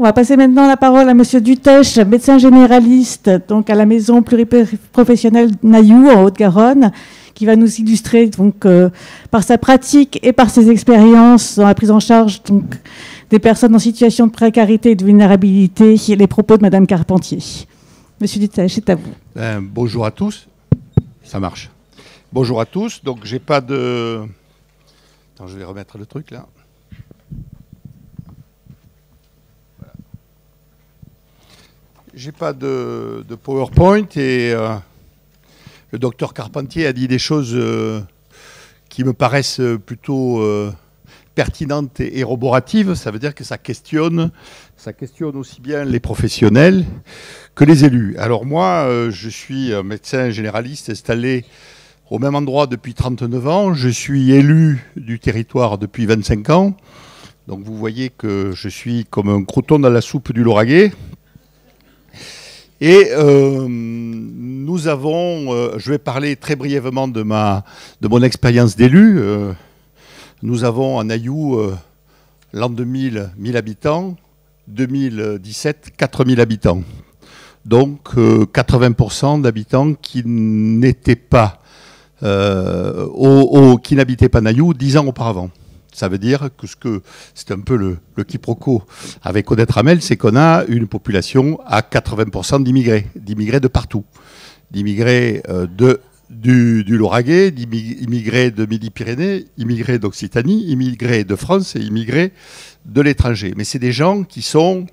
On va passer maintenant la parole à Monsieur Dutèche, médecin généraliste, donc à la maison pluriprofessionnelle Nailloux en Haute-Garonne, qui va nous illustrer donc par sa pratique et par ses expériences dans la prise en charge donc des personnes en situation de précarité et de vulnérabilité, les propos de Madame Carpentier. Monsieur Dutèche, c'est à vous. Bonjour à tous. Ça marche. Bonjour à tous. Donc j'ai pas de. Attends, je vais remettre le truc là. J'ai pas de PowerPoint et le docteur Carpentier a dit des choses qui me paraissent plutôt pertinentes et roboratives. Ça veut dire que ça questionne aussi bien les professionnels que les élus. Alors moi, je suis médecin généraliste installé au même endroit depuis 39 ans. Je suis élu du territoire depuis 25 ans. Donc vous voyez que je suis comme un crouton dans la soupe du Lauragais. Et nous avons, je vais parler très brièvement de mon expérience d'élu. Nous avons en Nailloux, l'an 2000, 1000 habitants, 2017, 4000 habitants. Donc 80% d'habitants qui n'étaient pas, qui n'habitaient pas Nailloux 10 ans auparavant. Ça veut dire que c'est un peu le quiproquo avec Odette Ramel, c'est qu'on a une population à 80% d'immigrés de partout. D'immigrés du Lauragais, d'immigrés de Midi-Pyrénées, immigrés d'Occitanie, immigrés de France et immigrés de l'étranger. Mais c'est des gens qui sont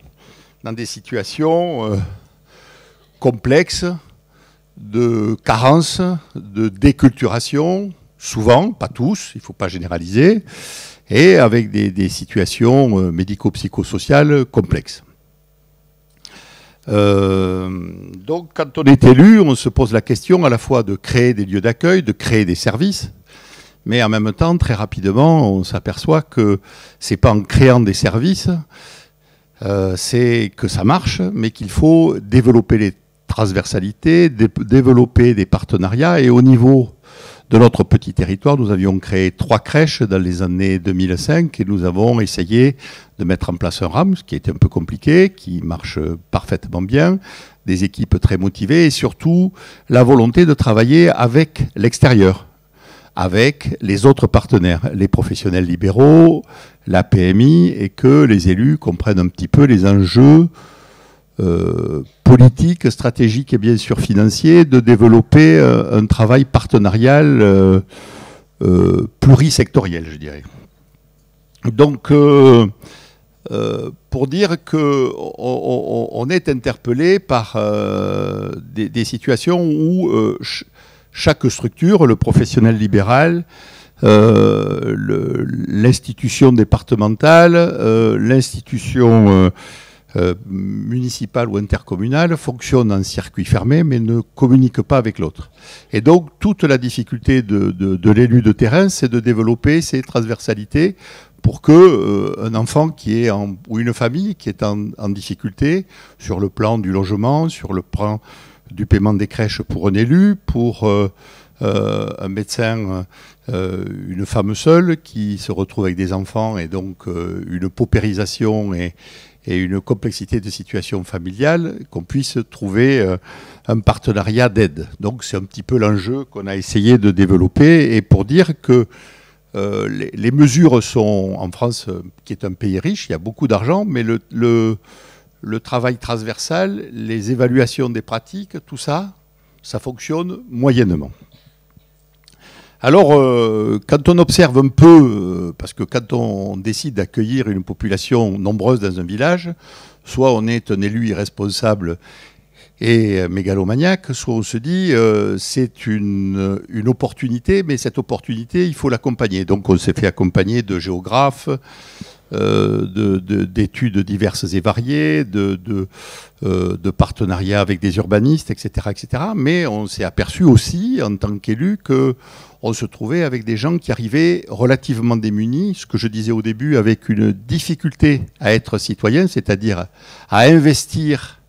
dans des situations complexes de carence, de déculturation, souvent, pas tous, il ne faut pas généraliser, et avec des situations médico-psychosociales complexes. Donc quand on est élu, on se pose la question à la fois de créer des lieux d'accueil, de créer des services, mais en même temps, très rapidement, on s'aperçoit que ce n'est pas en créant des services, c'est que ça marche, mais qu'il faut développer les transversalités, développer des partenariats, et au niveau de notre petit territoire, nous avions créé 3 crèches dans les années 2005 et nous avons essayé de mettre en place un RAM, ce qui était un peu compliqué, qui marche parfaitement bien, des équipes très motivées et surtout la volonté de travailler avec l'extérieur, avec les autres partenaires, les professionnels libéraux, la PMI, et que les élus comprennent un petit peu les enjeux politique, stratégique et bien sûr financier, de développer un travail partenarial plurisectoriel, je dirais. Donc, pour dire qu'on est interpellé par des situations où chaque structure, le professionnel libéral, l'institution départementale, l'institution municipale ou intercommunale fonctionne en circuit fermé mais ne communique pas avec l'autre. Et donc toute la difficulté de l'élu de terrain, c'est de développer ces transversalités pour que un enfant qui est ou une famille qui est en difficulté sur le plan du logement, sur le plan du paiement des crèches pour un élu, pour un médecin, une femme seule qui se retrouve avec des enfants et donc une paupérisation et une complexité de situation familiale, qu'on puisse trouver un partenariat d'aide. Donc c'est un petit peu l'enjeu qu'on a essayé de développer, et pour dire que les mesures sont, en France, qui est un pays riche, il y a beaucoup d'argent, mais le travail transversal, les évaluations des pratiques, tout ça, ça fonctionne moyennement. Alors, quand on observe un peu, parce que quand on décide d'accueillir une population nombreuse dans un village, soit on est un élu irresponsable et mégalomaniaque, soit on se dit c'est une opportunité, mais cette opportunité, il faut l'accompagner. Donc on s'est fait accompagner de géographes, d'études diverses et variées, de partenariats avec des urbanistes, etc., etc. Mais on s'est aperçu aussi, en tant qu'élu, qu'on se trouvait avec des gens qui arrivaient relativement démunis, ce que je disais au début, avec une difficulté à être citoyen, c'est-à-dire à investir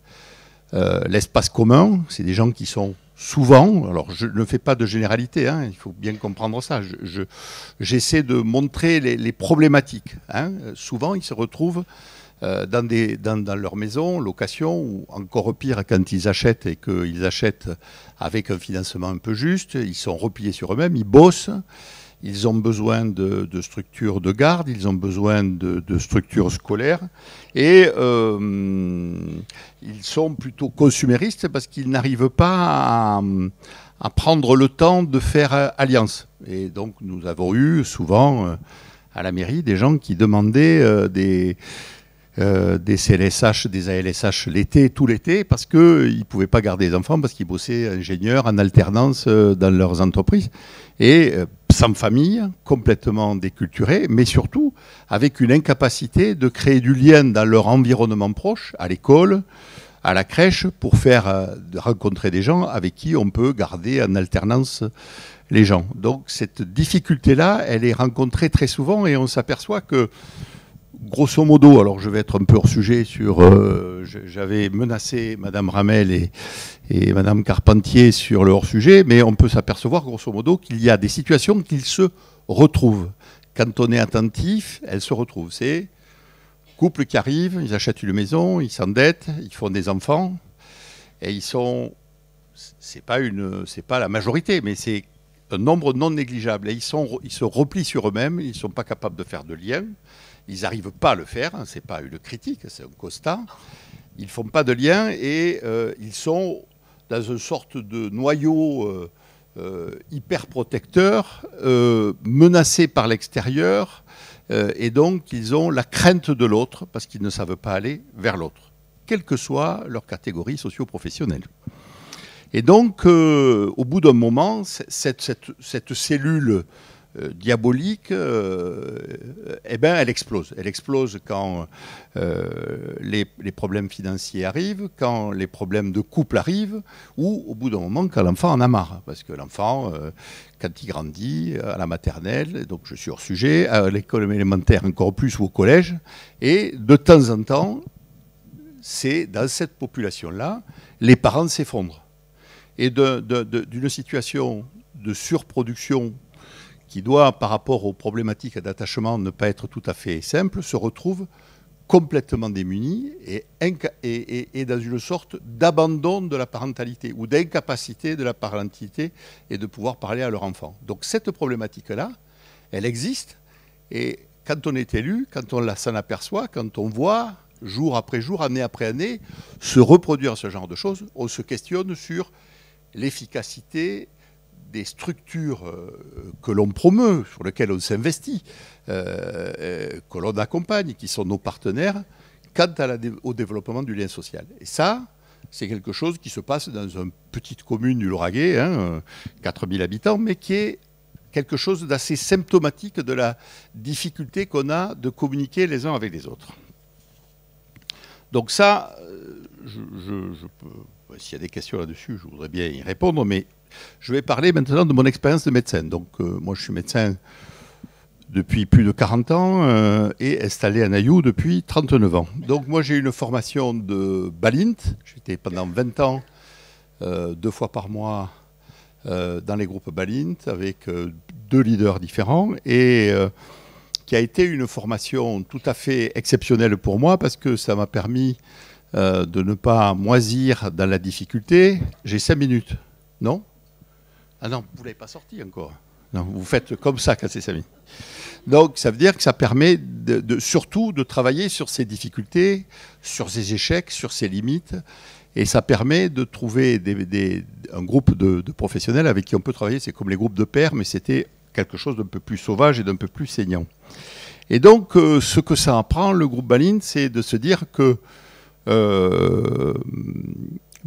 l'espace commun. C'est des gens qui sont souvent, alors je ne fais pas de généralité, hein, il faut bien comprendre ça, j'essaie de montrer les problématiques. Hein. Souvent, ils se retrouvent dans leur maison, location, ou encore pire quand ils achètent et qu'ils achètent avec un financement un peu juste, ils sont repliés sur eux-mêmes, ils bossent, ils ont besoin de structures de garde, ils ont besoin de structures scolaires, et ils sont plutôt consuméristes parce qu'ils n'arrivent pas à prendre le temps de faire alliance. Et donc nous avons eu souvent à la mairie des gens qui demandaient des CLSH, des ALSH l'été, tout l'été, parce qu'ils ne pouvaient pas garder les enfants, parce qu'ils bossaient ingénieurs en alternance dans leurs entreprises. Et sans famille, complètement déculturés, mais surtout avec une incapacité de créer du lien dans leur environnement proche, à l'école, à la crèche, pour rencontrer des gens avec qui on peut garder en alternance les gens. Donc cette difficulté-là, elle est rencontrée très souvent, et on s'aperçoit que, grosso modo, alors je vais être un peu hors sujet sur... j'avais menacé Madame Ramel et Madame Carpentier sur le hors-sujet, mais on peut s'apercevoir, grosso modo, qu'il y a des situations qui se retrouvent. Quand on est attentif, elles se retrouvent. C'est couple qui arrive, ils achètent une maison, ils s'endettent, ils font des enfants, et ils sont... c'est pas la majorité, mais c'est un nombre non négligeable. Et ils se replient sur eux-mêmes, ils ne sont pas capables de faire de lien. Ils n'arrivent pas à le faire, hein, ce n'est pas une critique, c'est un constat. Ils ne font pas de lien, et ils sont dans une sorte de noyau hyper protecteur, menacés par l'extérieur, et donc ils ont la crainte de l'autre parce qu'ils ne savent pas aller vers l'autre, quelle que soit leur catégorie socio-professionnelle. Et donc, au bout d'un moment, cette cellule diabolique, eh ben, elle explose. Elle explose quand les problèmes financiers arrivent, quand les problèmes de couple arrivent, ou au bout d'un moment, quand l'enfant en a marre. Parce que l'enfant, quand il grandit, à la maternelle, donc je suis hors sujet, à l'école élémentaire encore plus, ou au collège, et de temps en temps, c'est dans cette population-là, les parents s'effondrent. Et d'une situation de surproduction qui doit, par rapport aux problématiques d'attachement, ne pas être tout à fait simple, se retrouve complètement démunis et dans une sorte d'abandon de la parentalité ou d'incapacité de la parentalité et de pouvoir parler à leur enfant. Donc cette problématique-là, elle existe, et quand on est élu, quand on s'en aperçoit, quand on voit jour après jour, année après année, se reproduire ce genre de choses, on se questionne sur l'efficacité des structures que l'on promeut, sur lesquelles on s'investit, que l'on accompagne, qui sont nos partenaires, quant au développement du lien social. Et ça, c'est quelque chose qui se passe dans une petite commune du Lauragais, 4000 habitants, mais qui est quelque chose d'assez symptomatique de la difficulté qu'on a de communiquer les uns avec les autres. Donc ça, s'il y a des questions là-dessus, je voudrais bien y répondre, mais je vais parler maintenant de mon expérience de médecin. Donc, moi, je suis médecin depuis plus de 40 ans et installé à Nailloux depuis 39 ans. Donc, moi, j'ai eu une formation de Balint. J'étais pendant 20 ans, 2 fois par mois, dans les groupes Balint, avec 2 leaders différents, et qui a été une formation tout à fait exceptionnelle pour moi, parce que ça m'a permis de ne pas moisir dans la difficulté. J'ai 5 minutes. Non ? Ah non, vous ne l'avez pas sorti encore. Non, vous faites comme ça quand c'est 5 minutes. Donc ça veut dire que ça permet surtout de travailler sur ces difficultés, sur ces échecs, sur ces limites. Et ça permet de trouver un groupe de professionnels avec qui on peut travailler. C'est comme les groupes de pairs, mais c'était quelque chose d'un peu plus sauvage et d'un peu plus saignant. Et donc ce que ça apprend, le groupe Balint, c'est de se dire que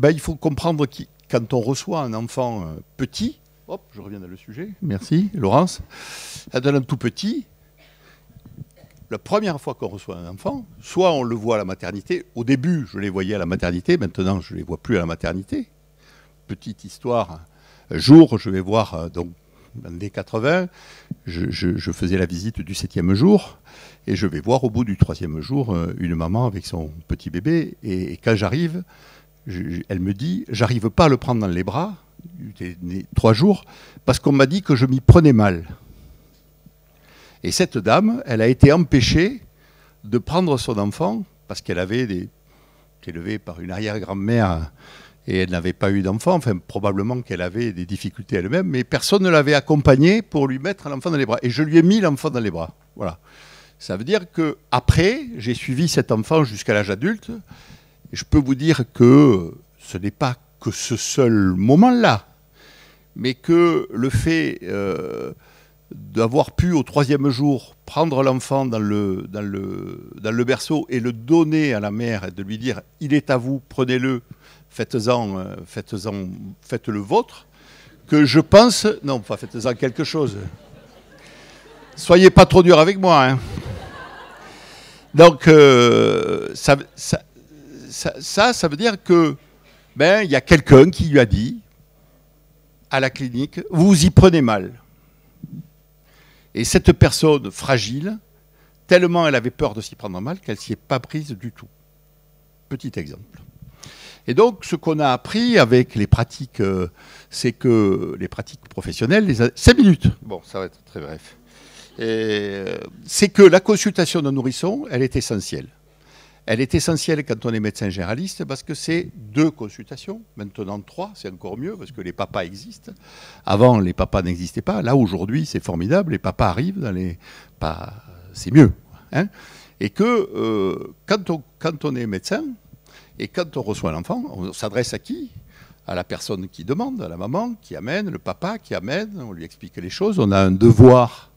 il faut comprendre que quand on reçoit un enfant petit, hop, je reviens dans le sujet, merci Laurence, un tout petit, la première fois qu'on reçoit un enfant, soit on le voit à la maternité, au début je les voyais à la maternité, maintenant je ne les vois plus à la maternité. Petite histoire, un jour je vais voir, donc dans les 80, je faisais la visite du 7e jour, et je vais voir au bout du 3e jour une maman avec son petit bébé, et quand j'arrive, elle me dit, j'arrive pas à le prendre dans les bras, 3 jours, parce qu'on m'a dit que je m'y prenais mal. Et cette dame, elle a été empêchée de prendre son enfant parce qu'elle avait été élevée par une arrière-grand-mère et elle n'avait pas eu d'enfant, enfin probablement qu'elle avait des difficultés elle-même, mais personne ne l'avait accompagnée pour lui mettre l'enfant dans les bras. Et je lui ai mis l'enfant dans les bras. Voilà. Ça veut dire qu'après, j'ai suivi cet enfant jusqu'à l'âge adulte. Et je peux vous dire que ce n'est pas que ce seul moment-là, mais que le fait d'avoir pu au 3e jour prendre l'enfant dans le berceau et le donner à la mère et de lui dire « il est à vous, prenez-le ». Faites-le vôtre, que je pense... Non, pas faites-en quelque chose. Soyez pas trop dur avec moi. Hein. Donc, ça veut dire que il y a quelqu'un qui lui a dit, à la clinique, vous y prenez mal. Et cette personne fragile, tellement elle avait peur de s'y prendre mal, qu'elle s'y est pas prise du tout. Petit exemple. Et donc, ce qu'on a appris avec les pratiques, c'est que les pratiques professionnelles, 5 minutes, bon, ça va être très bref, c'est que la consultation d'un nourrisson, elle est essentielle. Elle est essentielle quand on est médecin généraliste parce que c'est 2 consultations, maintenant 3, c'est encore mieux parce que les papas existent. Avant, les papas n'existaient pas. Là, aujourd'hui, c'est formidable, les papas arrivent dans les... C'est mieux. Hein, et que quand on est médecin, et quand on reçoit l'enfant, on s'adresse à qui? À la personne qui demande, à la maman qui amène, le papa qui amène, on lui explique les choses. On a un devoir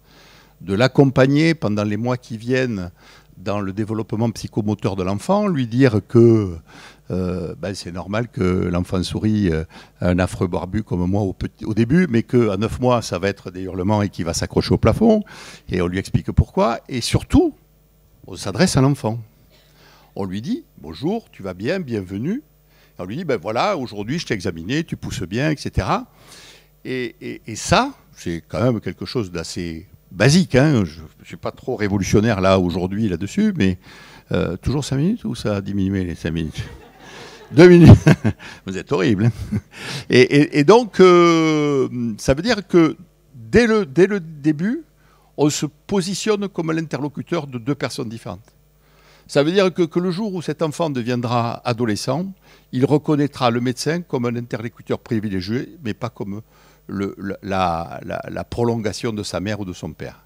de l'accompagner pendant les mois qui viennent dans le développement psychomoteur de l'enfant, lui dire que c'est normal que l'enfant souris un affreux barbu comme moi au début, mais qu'à 9 mois, ça va être des hurlements et qu'il va s'accrocher au plafond. Et on lui explique pourquoi. Et surtout, on s'adresse à l'enfant. On lui dit « Bonjour, tu vas bien, bienvenue ». On lui dit « Voilà, aujourd'hui je t'ai examiné, tu pousses bien, etc. » Et ça, c'est quand même quelque chose d'assez basique. Hein. Je ne suis pas trop révolutionnaire là, aujourd'hui, là-dessus, mais toujours 5 minutes ou ça a diminué les 5 minutes 2 minutes. Vous êtes horrible. Hein. Et donc, ça veut dire que dès le début, on se positionne comme l'interlocuteur de 2 personnes différentes. Ça veut dire que le jour où cet enfant deviendra adolescent, il reconnaîtra le médecin comme un interlocuteur privilégié, mais pas comme la prolongation de sa mère ou de son père.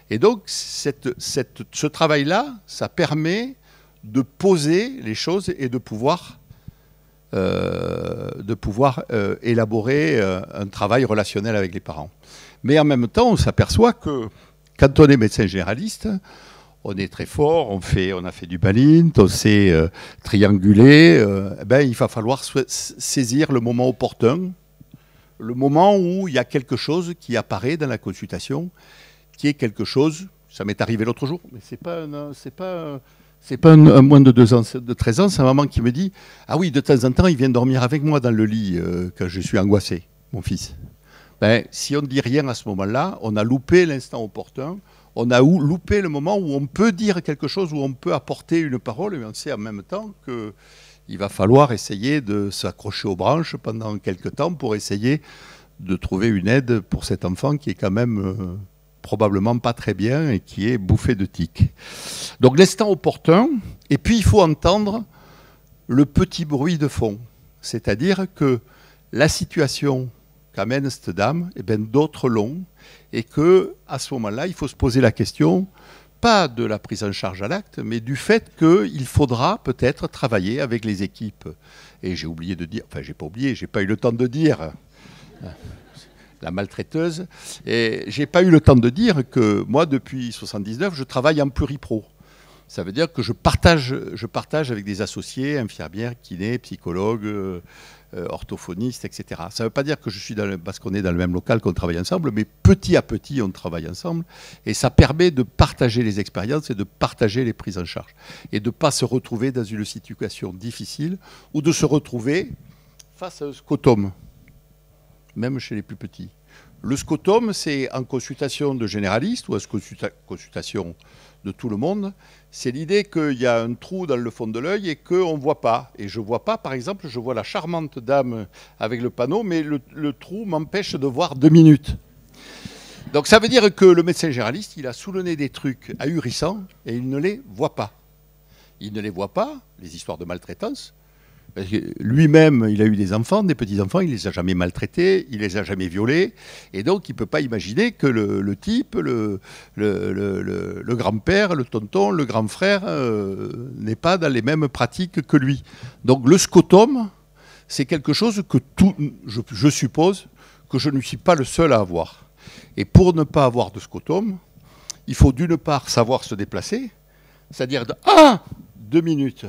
Et donc, ce travail-là, ça permet de poser les choses et de pouvoir élaborer un travail relationnel avec les parents. Mais en même temps, on s'aperçoit que quand on est médecin généraliste, on est très fort, on a fait du balint, on sait trianguler. Il va falloir saisir le moment opportun, le moment où il y a quelque chose qui apparaît dans la consultation, qui est quelque chose, ça m'est arrivé l'autre jour, mais c'est pas un moins de 2 ans, de 13 ans, c'est un maman qui me dit « Ah oui, de temps en temps, il vient dormir avec moi dans le lit quand je suis angoissé, mon fils. » Si on ne dit rien à ce moment-là, on a loupé l'instant opportun, on a loupé le moment où on peut dire quelque chose, où on peut apporter une parole, mais on sait en même temps qu'il va falloir essayer de s'accrocher aux branches pendant quelques temps pour essayer de trouver une aide pour cet enfant qui est quand même probablement pas très bien et qui est bouffé de tiques. Donc l'instant opportun, et puis il faut entendre le petit bruit de fond, c'est-à-dire que la situation qu'amène cette dame, d'autres l'ont, et qu'à ce moment-là, il faut se poser la question, pas de la prise en charge à l'acte, mais du fait qu'il faudra peut-être travailler avec les équipes. Et j'ai oublié de dire, enfin j'ai pas oublié, j'ai pas eu le temps de dire, la maltraiteuse, et j'ai pas eu le temps de dire que moi, depuis 1979, je travaille en pluripro. Ça veut dire que je partage avec des associés, infirmières, kinés, psychologues, orthophonistes, etc. Ça ne veut pas dire que je suis parce qu'on est dans le même local qu'on travaille ensemble, mais petit à petit, on travaille ensemble. Et ça permet de partager les expériences et de partager les prises en charge. Et de ne pas se retrouver dans une situation difficile ou de se retrouver face à un scotome, même chez les plus petits. Le scotome, c'est en consultation de généraliste ou en consultation de tout le monde, c'est l'idée qu'il y a un trou dans le fond de l'œil et qu'on ne voit pas. Et je ne vois pas, par exemple, je vois la charmante dame avec le panneau, mais le trou m'empêche de voir 2 minutes. Donc ça veut dire que le médecin généraliste, il a sous le nez des trucs ahurissants et il ne les voit pas. il ne les voit pas, les histoires de maltraitance. Lui-même, il a eu des enfants, des petits-enfants, il les a jamais maltraités, il les a jamais violés, et donc il ne peut pas imaginer que le type, le grand-père, le tonton, le grand frère n'est pas dans les mêmes pratiques que lui. Donc le scotum, c'est quelque chose que je suppose que je ne suis pas le seul à avoir. Et pour ne pas avoir de scotum, il faut d'une part savoir se déplacer, c'est-à-dire 2 minutes,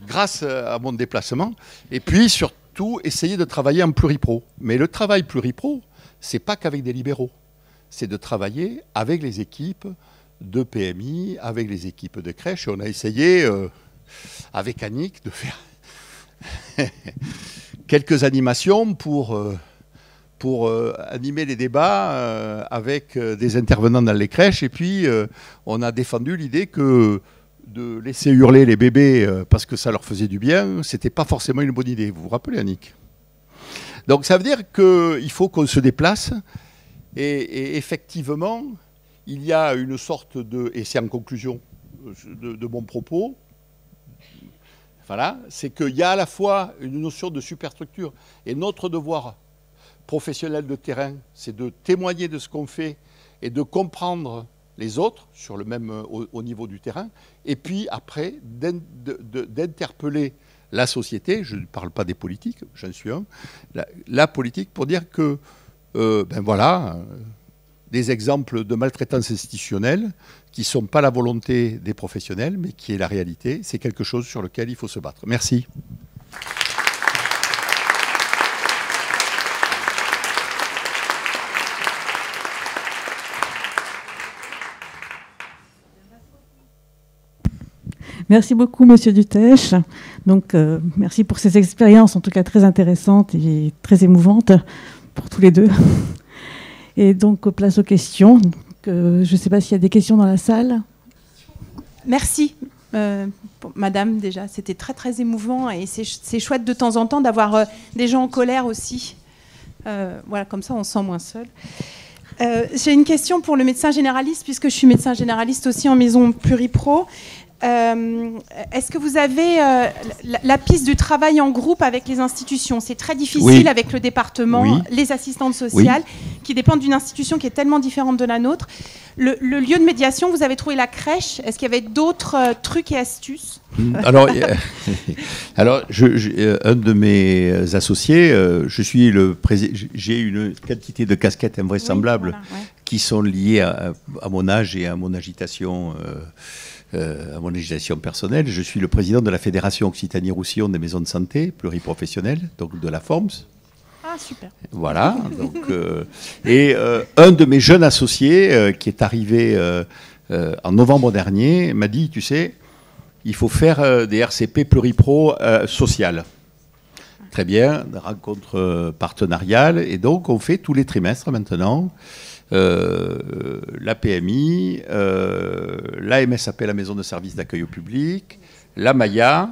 grâce à mon déplacement, et puis surtout essayer de travailler en pluripro. Mais le travail pluripro, c'est pas qu'avec des libéraux, c'est de travailler avec les équipes de PMI, avec les équipes de crèche. Et on a essayé, avec Annick, de faire quelques animations pour animer les débats avec des intervenants dans les crèches. Et puis, on a défendu l'idée que de laisser hurler les bébés parce que ça leur faisait du bien, c'était pas forcément une bonne idée. Vous vous rappelez, Annick? Donc ça veut dire qu'il faut qu'on se déplace et effectivement, il y a une sorte de... Et c'est en conclusion de mon propos, voilà, c'est qu'il y a à la fois une notion de superstructure et notre devoir professionnel de terrain, c'est de témoigner de ce qu'on fait et de comprendre les autres sur le même au niveau du terrain, et puis après d'interpeller la société. Je ne parle pas des politiques, j'en suis un, la politique, pour dire que des exemples de maltraitance institutionnelle qui ne sont pas la volonté des professionnels, mais qui est la réalité, c'est quelque chose sur lequel il faut se battre. Merci. Merci beaucoup, Monsieur Dutèche. Donc, merci pour ces expériences, en tout cas très intéressantes et très émouvantes pour tous les deux. Et donc, place aux questions. Donc, je ne sais pas s'il y a des questions dans la salle. Merci, Madame, déjà. C'était très, très émouvant. Et c'est chouette de temps en temps d'avoir des gens en colère aussi. Voilà, comme ça, on se sent moins seul. J'ai une question pour le médecin généraliste, puisque je suis médecin généraliste aussi en maison pluripro. Est-ce que vous avez la piste du travail en groupe avec les institutions? C'est très difficile avec le département, les assistantes sociales, qui dépendent d'une institution qui est tellement différente de la nôtre. Le lieu de médiation, vous avez trouvé la crèche. Est-ce qu'il y avait d'autres trucs et astuces? Alors, un de mes associés, j'ai une quantité de casquettes invraisemblables qui sont liées à mon âge et à mon agitation. À mon législation personnelle, je suis le président de la Fédération Occitanie-Roussillon des maisons de santé pluriprofessionnelles, donc de la FORMS. Ah, super. Voilà. Donc, et un de mes jeunes associés, qui est arrivé en novembre dernier, m'a dit, tu sais, il faut faire des RCP pluripro sociales. Très bien, rencontre partenariale. Et donc, on fait tous les trimestres maintenant. La PMI, la MSAP, la maison de service d'accueil au public, la Maya.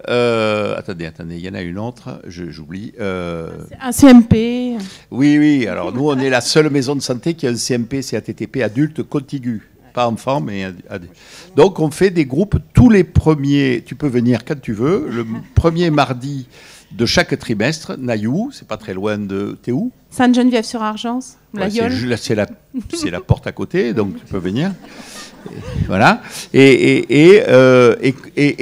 Attendez, il y en a une autre, j'oublie. Un CMP. Oui. Alors nous, on est la seule maison de santé qui a un CMP, CATTP adulte contigu. Pas enfant, mais adulte. Donc on fait des groupes tous les premiers. Tu peux venir quand tu veux. Le premier mardi de chaque trimestre, Naïou, c'est pas très loin de... T'es où? Sainte-Geneviève-sur-Argence, la Yole. C'est la porte à côté, donc tu peux venir. Voilà. Et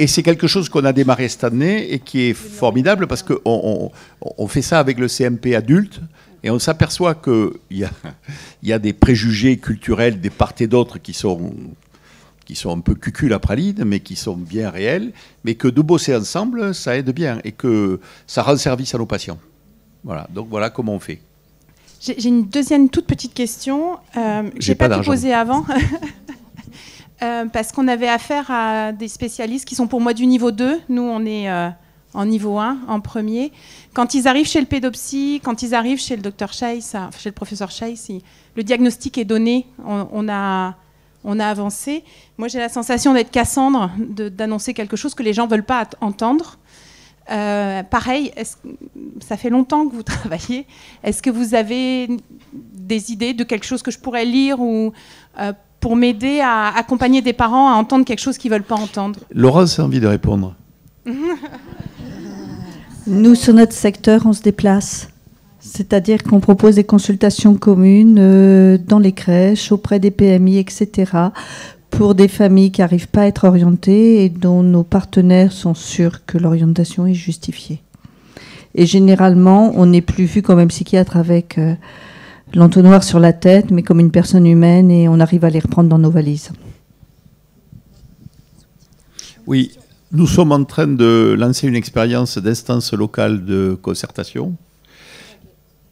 c'est quelque chose qu'on a démarré cette année et qui est formidable parce qu'on fait ça avec le CMP adulte et on s'aperçoit qu'il y a des préjugés culturels des part et d'autre qui sont un peu cucul à praline, mais qui sont bien réels, mais que de bosser ensemble, ça aide bien, et que ça rend service à nos patients. Voilà, donc voilà comment on fait. J'ai une deuxième toute petite question. Je n'ai pas pu poser avant, parce qu'on avait affaire à des spécialistes qui sont pour moi du niveau 2. Nous, on est en niveau 1, en premier. Quand ils arrivent chez le pédopsie, quand ils arrivent chez le docteur Cheiss, chez le professeur Cheiss, le diagnostic est donné, on a avancé. Moi, j'ai la sensation d'être Cassandre, d'annoncer quelque chose que les gens ne veulent pas entendre. Pareil, ça fait longtemps que vous travaillez. Est-ce que vous avez des idées de quelque chose que je pourrais lire ou, pour m'aider à accompagner des parents à entendre quelque chose qu'ils ne veulent pas entendre. Laurence a envie de répondre. Nous, sur notre secteur, on se déplace. C'est-à-dire qu'on propose des consultations communes dans les crèches, auprès des PMI, etc., pour des familles qui n'arrivent pas à être orientées et dont nos partenaires sont sûrs que l'orientation est justifiée. Et généralement, on n'est plus vu comme un psychiatre avec l'entonnoir sur la tête, mais comme une personne humaine, et on arrive à les reprendre dans nos valises. Oui, nous sommes en train de lancer une expérience d'instance locale de concertation.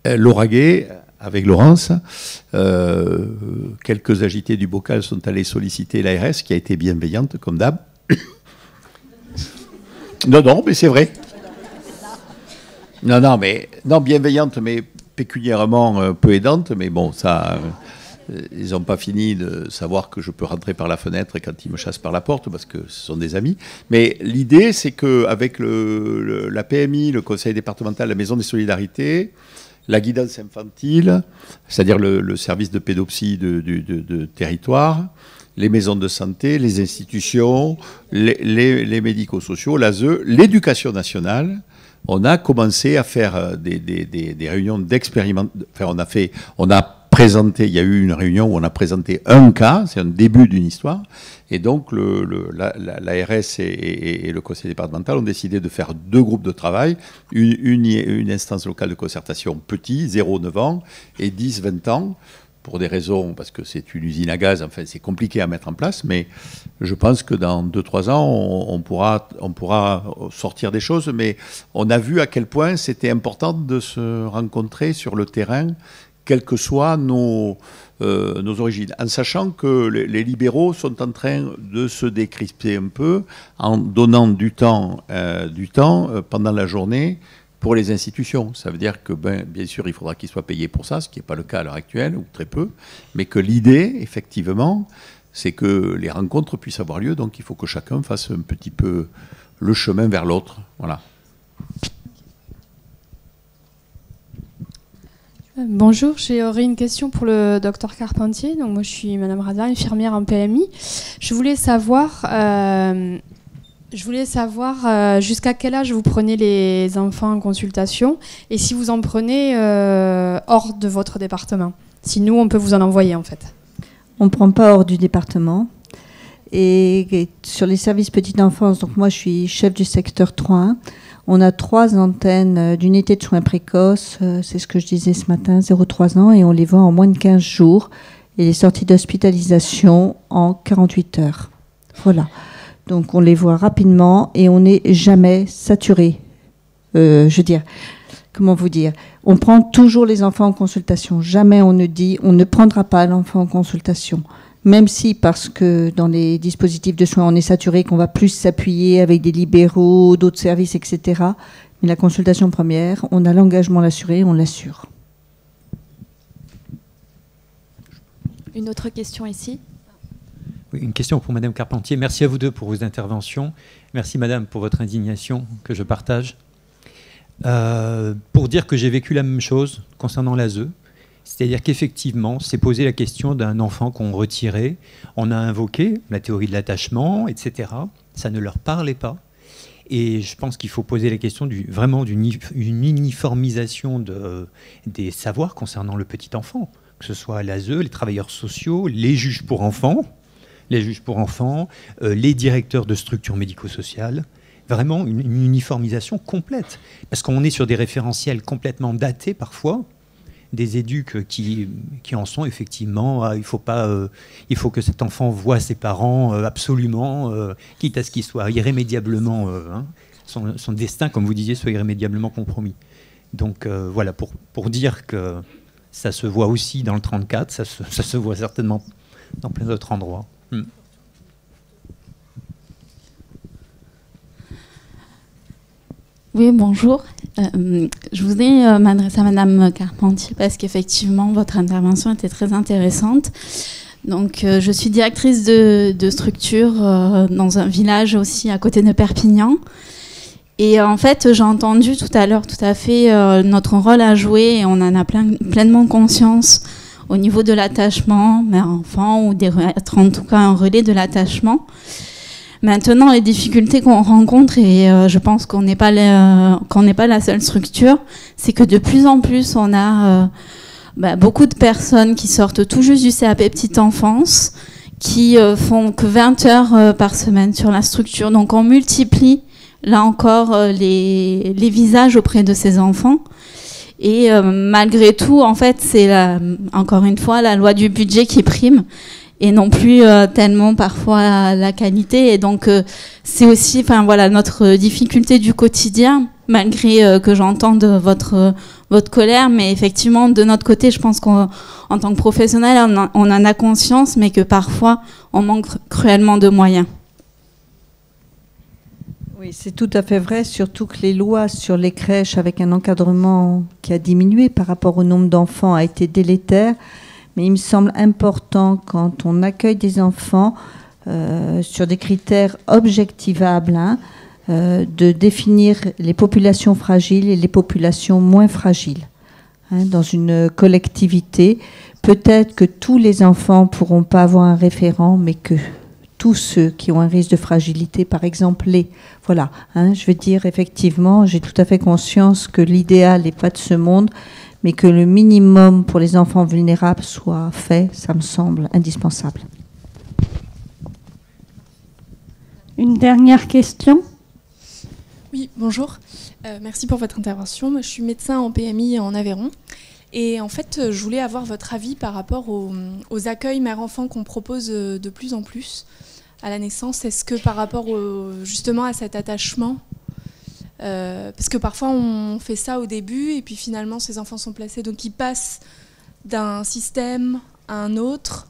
Lauragais, avec Laurence, quelques agités du bocal sont allés solliciter l'ARS, qui a été bienveillante, comme d'hab. Non, mais c'est vrai. Non, bienveillante, mais pécuniairement peu aidante, mais bon, ça, ils n'ont pas fini de savoir que je peux rentrer par la fenêtre quand ils me chassent par la porte, parce que ce sont des amis. Mais l'idée, c'est qu'avec la PMI, le conseil départemental, la maison des solidarités, la guidance infantile, c'est-à-dire le service de pédopsie de territoire, les maisons de santé, les institutions, les médico-sociaux, l'ASE, l'éducation nationale, on a commencé à faire des réunions d'expérimentation. Enfin, on a présenté, il y a eu une réunion où on a présenté un cas, c'est un début d'une histoire, et donc l'ARS et le conseil départemental ont décidé de faire 2 groupes de travail, une instance locale de concertation petit, 0-9 ans, et 10-20 ans, pour des raisons, parce que c'est une usine à gaz, enfin c'est compliqué à mettre en place, mais je pense que dans 2-3 ans, on pourra sortir des choses, mais on a vu à quel point c'était important de se rencontrer sur le terrain, quelles que soient nos origines, en sachant que les libéraux sont en train de se décrisper un peu, en donnant du temps pendant la journée pour les institutions. Ça veut dire que, bien sûr, il faudra qu'ils soient payés pour ça, ce qui n'est pas le cas à l'heure actuelle, ou très peu, mais que l'idée, effectivement, c'est que les rencontres puissent avoir lieu, donc il faut que chacun fasse un petit peu le chemin vers l'autre. Voilà. Bonjour, j'aurais une question pour le docteur Carpentier. Donc moi, je suis Madame Radar, infirmière en PMI. Je voulais savoir jusqu'à quel âge vous prenez les enfants en consultation et si vous en prenez hors de votre département. Si nous, on peut vous en envoyer en fait. On ne prend pas hors du département. Et sur les services petite enfance, donc moi je suis chef du secteur 3.1. On a 3 antennes d'unités de soins précoces, c'est ce que je disais ce matin, 0-3 ans, et on les voit en moins de 15 jours. Et les sorties d'hospitalisation en 48 heures. Voilà. Donc on les voit rapidement et on n'est jamais saturé. Je veux dire, comment vous dire ? On prend toujours les enfants en consultation. Jamais on ne dit on ne prendra pas l'enfant en consultation. Même si, parce que dans les dispositifs de soins, on est saturé, qu'on va plus s'appuyer avec des libéraux, d'autres services, etc. Mais la consultation première, on a l'engagement à l'assurer, on l'assure. Une autre question ici. Oui, une question pour Madame Carpentier. Merci à vous deux pour vos interventions. Merci Madame pour votre indignation que je partage. Pour dire que j'ai vécu la même chose concernant l'ASE. C'est-à-dire qu'effectivement, c'est posé la question d'un enfant qu'on retirait. On a invoqué la théorie de l'attachement, etc. Ça ne leur parlait pas. Et je pense qu'il faut poser la question vraiment d'une uniformisation des savoirs concernant le petit enfant, que ce soit l'ASE, les travailleurs sociaux, les juges pour enfants, les directeurs de structures médico-sociales. Vraiment une uniformisation complète. Parce qu'on est sur des référentiels complètement datés parfois, des éduques qui en sont effectivement, il faut que cet enfant voie ses parents absolument, quitte à ce qu'il soit irrémédiablement, son destin, comme vous disiez, soit irrémédiablement compromis. Donc voilà, pour dire que ça se voit aussi dans le 34, ça se voit certainement dans plein d'autres endroits. Oui, bonjour. Je voudrais m'adresser à Madame Carpentier parce qu'effectivement, votre intervention était très intéressante. Donc, je suis directrice de structure dans un village aussi à côté de Perpignan. Et en fait, j'ai entendu tout à l'heure tout à fait notre rôle à jouer et on en a pleinement conscience au niveau de l'attachement mère-enfant, ou être en tout cas un relais de l'attachement. Maintenant, les difficultés qu'on rencontre, et je pense qu'on n'est pas la seule structure, c'est que de plus en plus, on a beaucoup de personnes qui sortent tout juste du CAP petite enfance, qui font que 20 heures par semaine sur la structure. Donc on multiplie, là encore, les visages auprès de ces enfants. Et malgré tout, en fait, c'est encore une fois la loi du budget qui prime, et non plus tellement parfois la qualité. Et donc c'est aussi notre difficulté du quotidien, malgré que j'entende votre colère, mais effectivement de notre côté, je pense qu'en tant que professionnel, on en a conscience, mais que parfois on manque cruellement de moyens. Oui, c'est tout à fait vrai, surtout que les lois sur les crèches avec un encadrement qui a diminué par rapport au nombre d'enfants a été délétère. Mais il me semble important, quand on accueille des enfants sur des critères objectivables, de définir les populations fragiles et les populations moins fragiles. Dans une collectivité, peut-être que tous les enfants ne pourront pas avoir un référent, mais que tous ceux qui ont un risque de fragilité, par exemple voilà. Je veux dire, effectivement, j'ai tout à fait conscience que l'idéal n'est pas de ce monde, mais que le minimum pour les enfants vulnérables soit fait, ça me semble indispensable. Une dernière question ? Oui, bonjour. Merci pour votre intervention. Moi, je suis médecin en PMI en Aveyron. Et en fait, je voulais avoir votre avis par rapport aux accueils mère-enfant qu'on propose de plus en plus à la naissance. Est-ce que par rapport justement à cet attachement, parce que parfois on fait ça au début et puis finalement ces enfants sont placés, donc ils passent d'un système à un autre.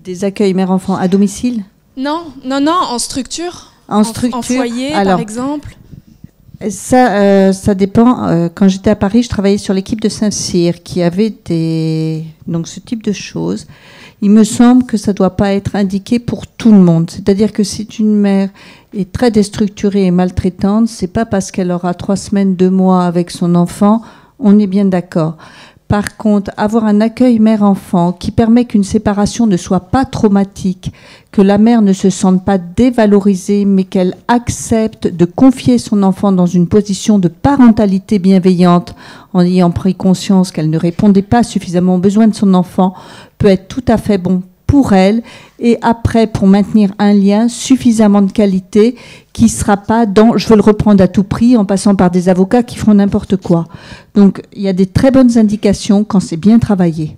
Des accueils mère-enfant à domicile ? Non, en structure. En foyer, par exemple. Ça dépend. Quand j'étais à Paris, je travaillais sur l'équipe de Saint-Cyr qui avait donc ce type de choses. Il me semble que ça ne doit pas être indiqué pour tout le monde. C'est-à-dire que si une mère est très déstructurée et maltraitante, c'est pas parce qu'elle aura 3 semaines, 2 mois avec son enfant, on est bien d'accord. Par contre, avoir un accueil mère-enfant qui permet qu'une séparation ne soit pas traumatique, que la mère ne se sente pas dévalorisée, mais qu'elle accepte de confier son enfant dans une position de parentalité bienveillante en ayant pris conscience qu'elle ne répondait pas suffisamment aux besoins de son enfant, peut être tout à fait bon pour elle, et après pour maintenir un lien suffisamment de qualité qui ne sera pas dans « je veux le reprendre à tout prix » en passant par des avocats qui feront n'importe quoi. Donc il y a des très bonnes indications quand c'est bien travaillé.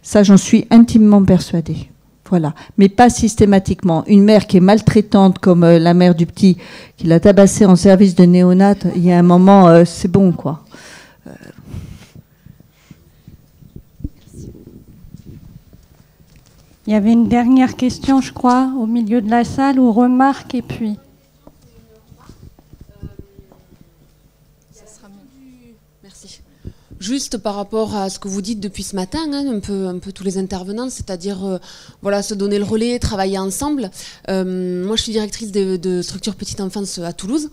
Ça, j'en suis intimement persuadée. Voilà. Mais pas systématiquement. Une mère qui est maltraitante comme la mère du petit qui l'a tabassé en service de néonat, il y a un moment, c'est bon, quoi. Il y avait une dernière question, je crois, au milieu de la salle, ou remarque, et puis... Merci. Juste par rapport à ce que vous dites depuis ce matin, un peu tous les intervenants, c'est-à-dire se donner le relais, travailler ensemble. Moi, je suis directrice de structure petite enfance à Toulouse.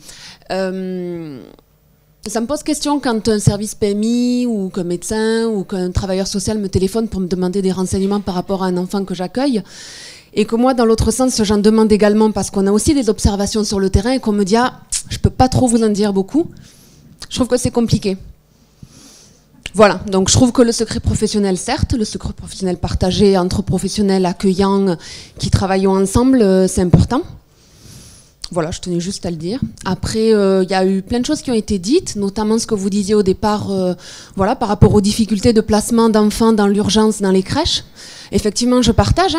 Ça me pose question quand un service PMI ou qu'un médecin ou qu'un travailleur social me téléphone pour me demander des renseignements par rapport à un enfant que j'accueille, et que moi, dans l'autre sens, j'en demande également parce qu'on a aussi des observations sur le terrain et qu'on me dit « Ah, je peux pas trop vous en dire beaucoup ». Je trouve que c'est compliqué. Voilà, donc je trouve que le secret professionnel, certes, le secret professionnel partagé entre professionnels accueillants qui travaillent ensemble, c'est important. Voilà, je tenais juste à le dire. Après, il y a eu plein de choses qui ont été dites, notamment ce que vous disiez au départ, par rapport aux difficultés de placement d'enfants dans l'urgence dans les crèches. Effectivement, je partage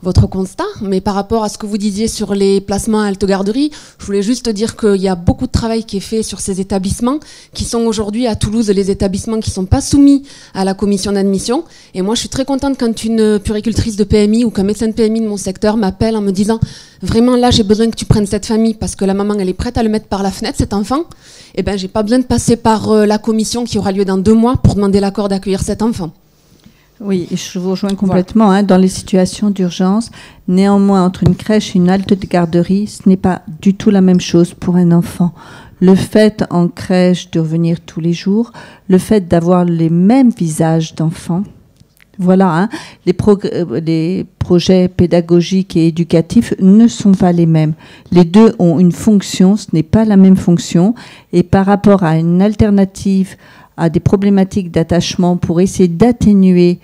votre constat, mais par rapport à ce que vous disiez sur les placements à halte-garderie, je voulais juste dire qu'il y a beaucoup de travail qui est fait sur ces établissements, qui sont aujourd'hui à Toulouse les établissements qui ne sont pas soumis à la commission d'admission. Et moi, je suis très contente quand une puéricultrice de PMI ou qu'un médecin de PMI de mon secteur m'appelle en me disant « Vraiment, là, j'ai besoin que tu prennes cette famille parce que la maman, elle est prête à le mettre par la fenêtre, cet enfant. » Eh bien, j'ai pas besoin de passer par la commission qui aura lieu dans 2 mois pour demander l'accord d'accueillir cet enfant. Oui, je vous rejoins complètement dans les situations d'urgence. Néanmoins, entre une crèche et une halte de garderie, ce n'est pas du tout la même chose pour un enfant. le fait en crèche de revenir tous les jours, le fait d'avoir les mêmes visages d'enfants. Voilà, hein, les projets pédagogiques et éducatifs ne sont pas les mêmes. Les deux ont une fonction, ce n'est pas la même fonction. Et par rapport à une alternative à des problématiques d'attachement pour essayer d'atténuer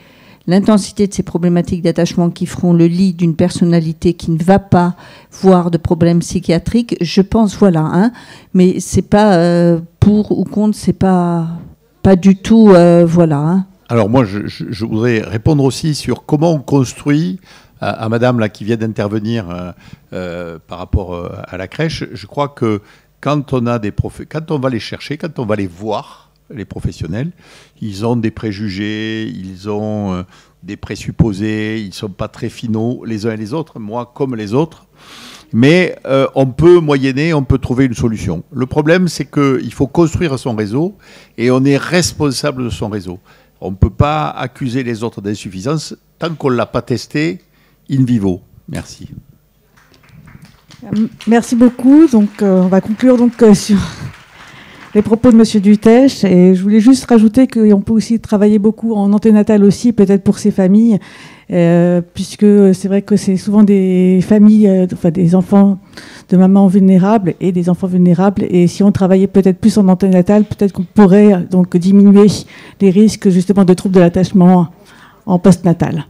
l'intensité de ces problématiques d'attachement qui feront le lit d'une personnalité qui ne va pas voir de problèmes psychiatriques, je pense, voilà, hein, mais c'est pas pour ou contre, c'est pas du tout, voilà. Hein. Alors moi, je voudrais répondre aussi sur comment on construit, à madame là, qui vient d'intervenir par rapport à la crèche. Je crois que quand on a quand on va les chercher, quand on va les voir, les professionnels, ils ont des préjugés, ils ont des présupposés, ils ne sont pas très finaux les uns et les autres, moi comme les autres. Mais on peut moyenner, on peut trouver une solution. Le problème, c'est qu'il faut construire son réseau et on est responsable de son réseau. On ne peut pas accuser les autres d'insuffisance tant qu'on ne l'a pas testé in vivo. Merci. Merci beaucoup. Donc, on va conclure donc, sur les propos de M. Dutèche. Et je voulais juste rajouter qu'on peut aussi travailler beaucoup en anténatal aussi, peut-être pour ces familles, puisque c'est vrai que c'est souvent des familles, enfin des enfants de mamans vulnérables et des enfants vulnérables. Et si on travaillait peut-être plus en anténatal, peut-être qu'on pourrait donc diminuer les risques justement de troubles de l'attachement en postnatal.